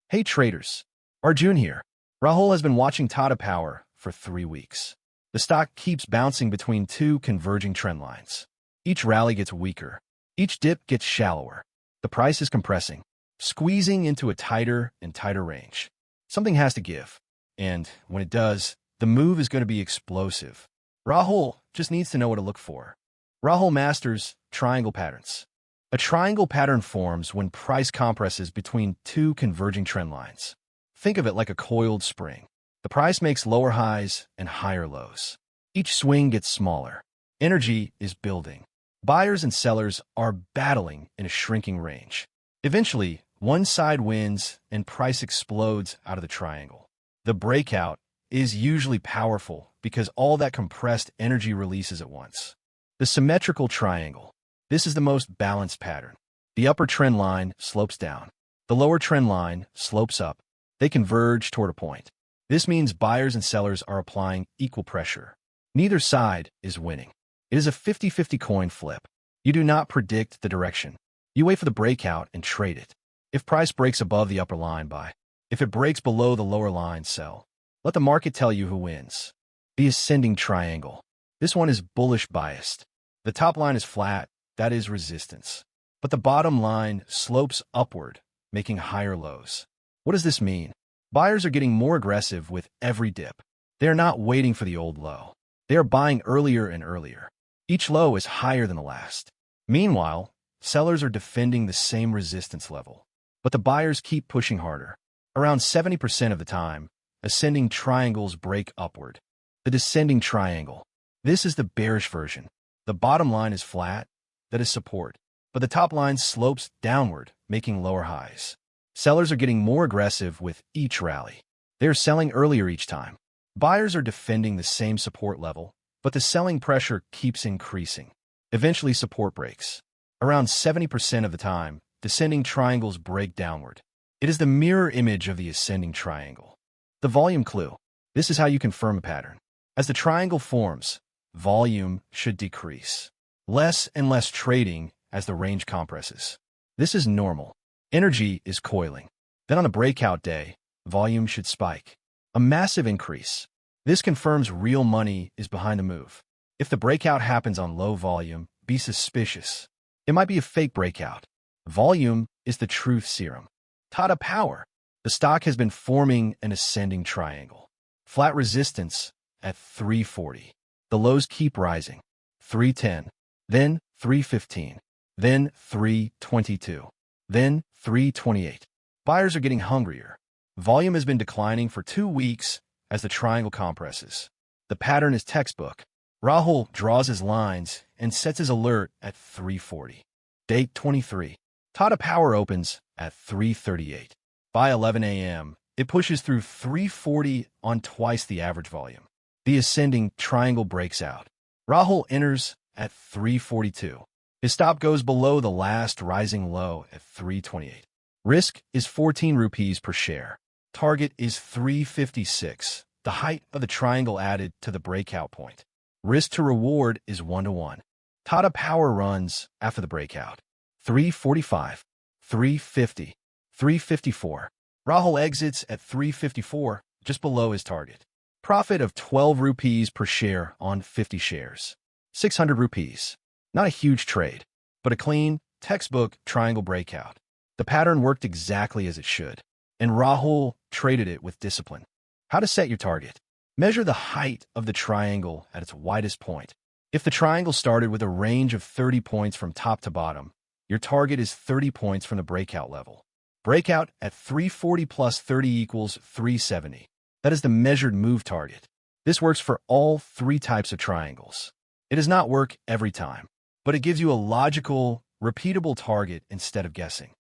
Hey traders, Arjun here. Rahul has been watching Tata Power for 3 weeks. The stock keeps bouncing between two converging trend lines. Each rally gets weaker. Each dip gets shallower. The price is compressing, squeezing into a tighter and tighter range. Something has to give. And when it does, the move is going to be explosive. Rahul just needs to know what to look for. Rahul masters triangle patterns. A triangle pattern forms when price compresses between two converging trend lines. Think of it like a coiled spring. The price makes lower highs and higher lows. Each swing gets smaller. Energy is building. Buyers and sellers are battling in a shrinking range. Eventually, one side wins and price explodes out of the triangle. The breakout is usually powerful because all that compressed energy releases at once. The symmetrical triangle. This is the most balanced pattern. The upper trend line slopes down. The lower trend line slopes up. They converge toward a point. This means buyers and sellers are applying equal pressure. Neither side is winning. It is a 50-50 coin flip. You do not predict the direction. You wait for the breakout and trade it. If price breaks above the upper line, buy. If it breaks below the lower line, sell. Let the market tell you who wins. The ascending triangle. This one is bullish biased. The top line is flat. That is resistance. But the bottom line slopes upward, making higher lows. What does this mean? Buyers are getting more aggressive with every dip. They are not waiting for the old low. They are buying earlier and earlier. Each low is higher than the last. Meanwhile, sellers are defending the same resistance level. But the buyers keep pushing harder. Around 70% of the time, ascending triangles break upward. The descending triangle. This is the bearish version. The bottom line is flat. That is support. But the top line slopes downward, making lower highs. Sellers are getting more aggressive with each rally. They are selling earlier each time. Buyers are defending the same support level, but the selling pressure keeps increasing. Eventually, support breaks. Around 70% of the time, descending triangles break downward. It is the mirror image of the ascending triangle. The volume clue. This is how you confirm a pattern. As the triangle forms, volume should decrease. Less and less trading as the range compresses. This is normal. Energy is coiling. Then on a breakout day, volume should spike. A massive increase. This confirms real money is behind the move. If the breakout happens on low volume, be suspicious. It might be a fake breakout. Volume is the truth serum. Tata Power. The stock has been forming an ascending triangle. Flat resistance at 340. The lows keep rising. 310. Then 315. Then 322. Then 328. Buyers are getting hungrier. Volume has been declining for 2 weeks as the triangle compresses. The pattern is textbook. Rahul draws his lines and sets his alert at 340. Date 23. Tata Power opens at 338. By 11 a.m., it pushes through 340 on twice the average volume. The ascending triangle breaks out. Rahul enters at 342. His stop goes below the last rising low at 328. Risk is 14 rupees per share. Target is 356, the height of the triangle added to the breakout point. Risk to reward is 1-to-1. Tata Power runs after the breakout. 345, 350, 354. Rahul exits at 354, just below his target. Profit of 12 rupees per share on 50 shares. 600 rupees. Not a huge trade, but a clean, textbook triangle breakout. The pattern worked exactly as it should, and Rahul traded it with discipline. How to set your target. Measure the height of the triangle at its widest point. If the triangle started with a range of 30 points from top to bottom, your target is 30 points from the breakout level. Breakout at 340 plus 30 equals 370. That is the measured move target. This works for all 3 types of triangles. It does not work every time, but it gives you a logical, repeatable target instead of guessing.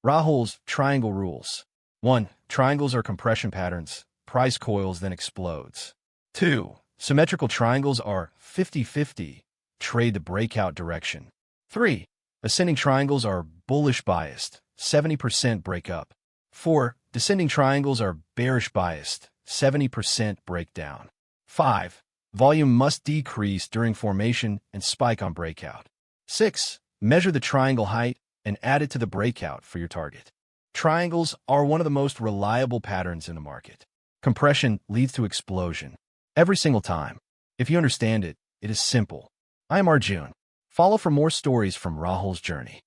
Rahul's triangle rules. 1. Triangles are compression patterns. Price coils, then explodes. 2. Symmetrical triangles are 50-50. Trade the breakout direction. 3. Ascending triangles are bullish biased. 70% break up. 4. Descending triangles are bearish biased. 70% break down. 5. Volume must decrease during formation and spike on breakout. 6. Measure the triangle height and add it to the breakout for your target. Triangles are one of the most reliable patterns in the market. Compression leads to explosion. Every single time. If you understand it, it is simple. I am Arjun. Follow for more stories from Rahul's journey.